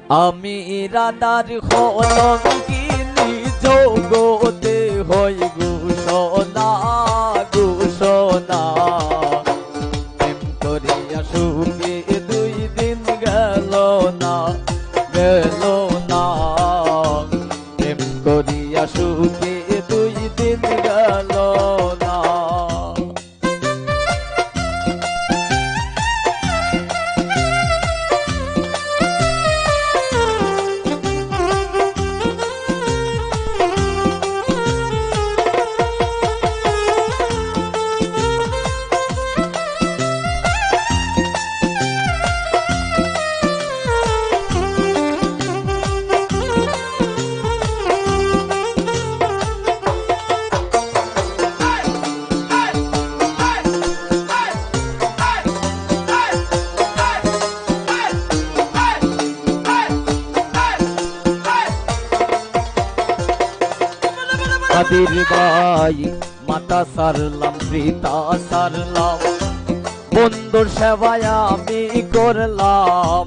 আমি রাধার কলঙ্কিনী জগতে হই ঘোষণা ঘোষণা প্রেম করিয়া সুখে 2 দিন গেল না গেল না প্রেম করিয়া সুখে 2 দিন গেল না। কাদের ভাই মাতা সারলাম পিতা সারলাম বন্ধুর সেবায় আমি করলাম।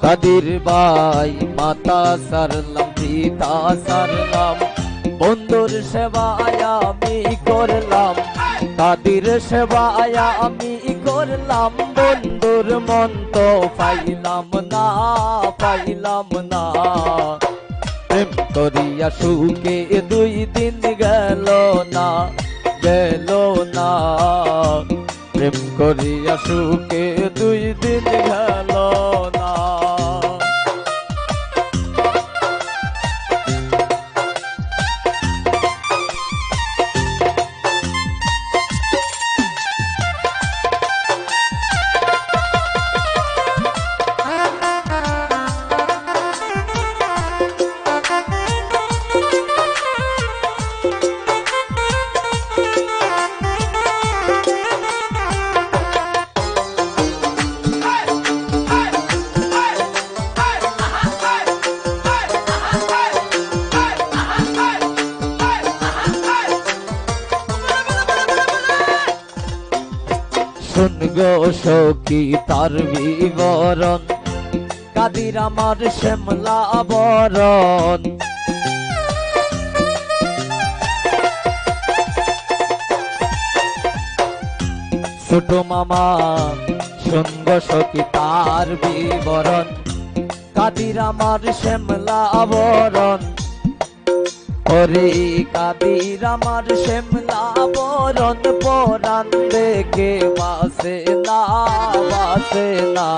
কাদের ভাই মাতা সারলাম পিতা সারলাম বন্ধুর সেবায় আমি করলাম। কাদের সেবায় আমি করলাম বন্ধুর মন তো পাইলাম না পাইলাম না প্রেম করিয়া সুখে 2 দিন গেল না গেল না প্রেম করিয়া সুখে 2 দিন গেল না। শুন গো সখী তার বিবরণ কাদির আমার শ্যামলা বরণ। ছোট মামা শুন গো সখী তার বিবরণ কাদির আমার শ্যামলা বরণ। ওরে কাদির আমার শ্যামলা বরণ পরাণ দেখে বাসে না বাসে না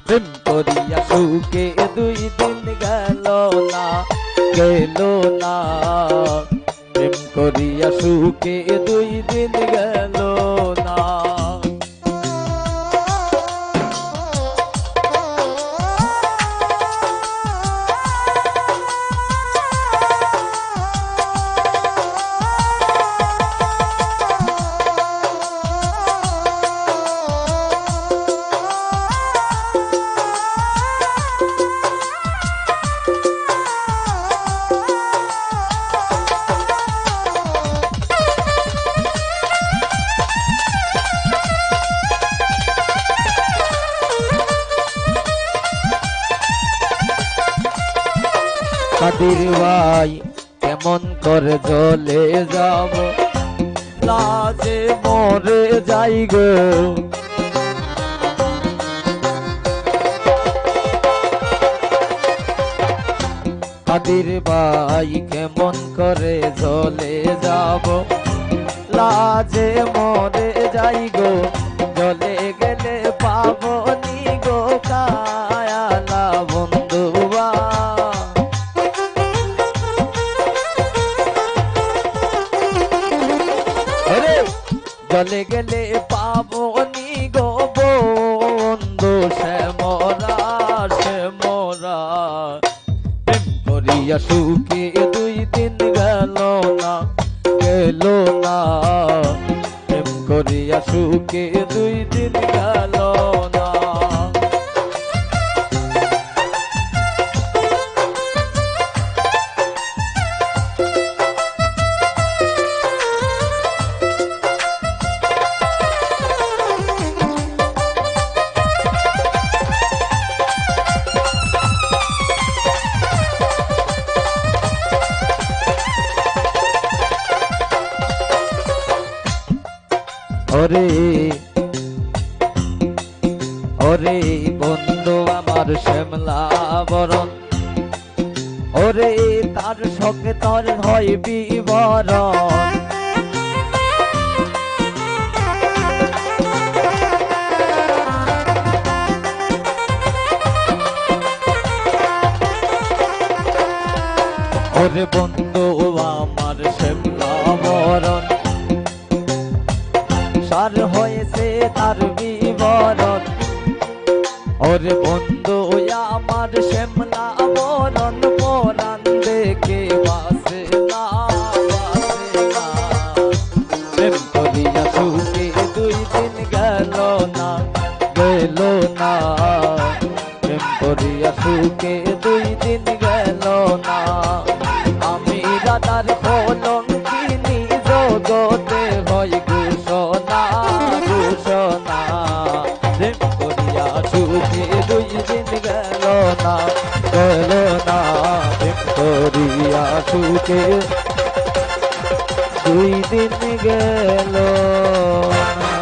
প্রেম করিয়া সুখে 2 দিন গেল না গেল না প্রেম করিয়া সুখে 2 দিন গেল না। কাদের ভাই কেমন করে চলে যাব লাজে মরে যাই গো। কাদের ভাই কেমন করে চলে যাব লাজে মরে যাই গো। চলে গেলে পাবো নি গো কায়ালা বন্ধুবা। চলে গেলে পাবো নি গো বন্ধু শ্যামরা শ্যামরা প্রেম করিয়া সুখে 2 দিন গেল না গেল না প্রেম করিয়া সুখে 2 দিন গেল না। ওরে ওরে বন্ধু আমার শ্যামলা বরণ, ওরে তার শোকে তোর হয় বিবরণ। ওরে বন্ধু আমার শ্যামলা বরণ, সার হয়েছে তার বিবরণ। ওরে বন্ধু আমার শ্যামলা বরণ, পরাণ দেখে বাসে না বাসে না। প্রেম করিয়া সুখে 2 দিন গেল না গেল না, প্রেম করিয়া সুখে 2 দিন গেল না। আমি রাধার কলঙ্কিনী জগতে হই ঘোষণা ঘোষণা। প্রেম করিয়া সুখে 2 দিন গেল না গেল না, প্রেম করিয়া সুখে 2 দিন গেল না।